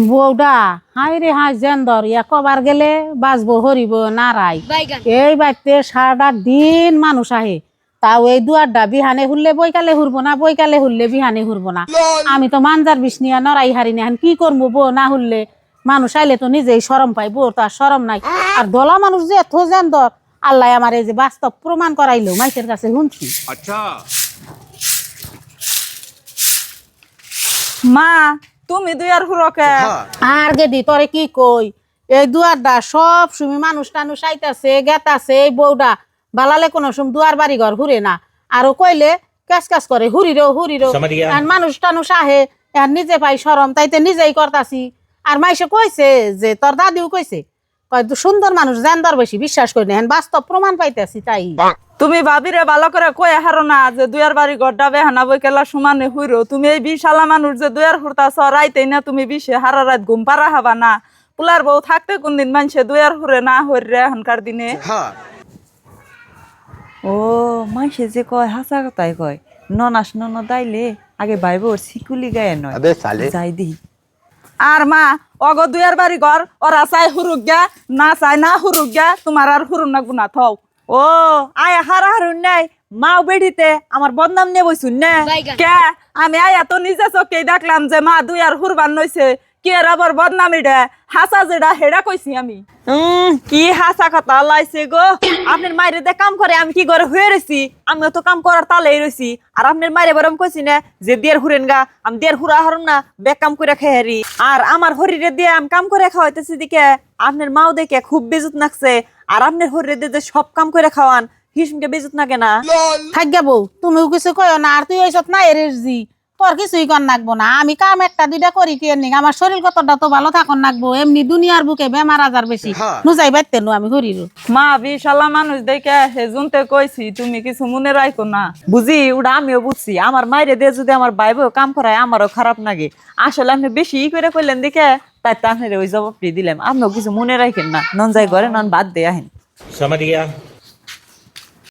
বৌডা high রে high জেন্দর ইয়া কবার গেলে বাঁচবো হরিব নারাই এই বাড়িতে সারাটা দিন মানুষ আহে তাও এই দুয়ারটা বিহানে হুললে বইকালে হুরবো না বইকালে হুললে বিহানে হুরবো না আমি তো মানজার বিষ নিয়া নড়াই হারি না কি করবো বউ না হুললে মানুষ আইলে তো নিজেই শরম পাই বউ তো আর শরম নাই আর দলা মানুষ যে এত জেন্দর আল্লাহ আমার এই যে বাস্তব প্রমাণ করাইলো মাইকের কাছে শুনছি। মা তুমি দুয়ার হুরকে আর গেদি তোরে কি কই এই দুয়ারটা সব সময় মানুষ টানুষ আইতাছে গেতাছে এই বউডা বালালে কোনো সময় দুয়ার বাড়ি ঘর হুরে না আরো কইলে ক্যাস ক্যাস করে হুরিরো আর মানুষ টানুষ আহে আর নিজে পাই শরম তাইতে নিজেই করতাছি আর মাইসে কইছে যে তোর দাদিও কইছে সুন্দর মানুষ জানদার বেশি বিশ্বাস করি না বাস্তব প্রমাণ পাইতেছি তাই তুমি ভাবিরে ভালো করে কয়ে হারো না যে দুয়ার বাড়ি গড্ডা বেহানা বই কেলা সমানে হইরো তুমি এই বিশালা মানুষ যে দুয়ার হুরতাছ রাইতেই না তুমি বিষে হারা রাত ঘুম পারা হবা না পুলার বউ থাকতে কোনদিন মানুষে দুয়ার হুরে না হইরে এখনকার দিনে ও মানুষে যে কয় হাসা কথাই কয় ননাস নন দাইলে আগে ভাইব ওর শিকুলি গায়ে নয় যাই দি আর মা অগ দুয়ার বাড়ি ঘর ওরা চাই হুরুক গা না চাই না হুরুক গা তোমার আর হুরুন না গুনা থও ও আয়া হারা হারুন নাই মাও বেড়িতে আমার বদনাম নিয়ে বইছুন না কে আমি আয়া তো নিজে চোখেই দেখলাম যে মা দুই আর হুরবান নইছে কে আবার বদনাম এটা হাসা যেটা হেডা কইছি আমি কি হাসা কথা লাইছে গো আপনার মায়ের দে কাম করে আমি কি করে হয়ে রয়েছি আমিও তো কাম করার তালেই রয়েছি আর আপনার মায়ের বরম কইছি না যে দেড় হুরেন গা আমি দেড় হুরা হারুন না বে কাম করে খেহারি আর আমার হরিরে দিয়ে আমি কাম করে খাওয়াইতেছি দিকে আপনার মাও দেখে খুব বেজুত নাকছে আর আপনার হরিরে দিয়ে যে সব কাম করে খাওয়ান হিসমকে বেজুত নাকে না থাকবে বউ তুমিও কিছু কয়ো না আর তুই ওইসব না এর জি তোর কিছুই কর নাকবো না আমি কাম একটা দুইটা করি কি এমনি আমার শরীর কতটা তো ভালো থাকুন নাকবো এমনি দুনিয়ার বুকে বেমার আজার বেশি নুজাই বাইতে নু আমি হরির মা বিশালা মানুষ দেখে হেজুনতে কইছি তুমি কিছু মনে রাখো না বুঝি ওটা আমিও বুঝছি আমার মাইরে দিয়ে যদি আমার ভাই বউ কাম করায় আমারও খারাপ লাগে আসলে আপনি বেশি করে কইলেন দেখে তাই তো আপনার ওই জবাবটি দিলাম আপনিও কিছু মনে রাখেন না নন যাই ঘরে নন বাদ দিয়ে আহেন।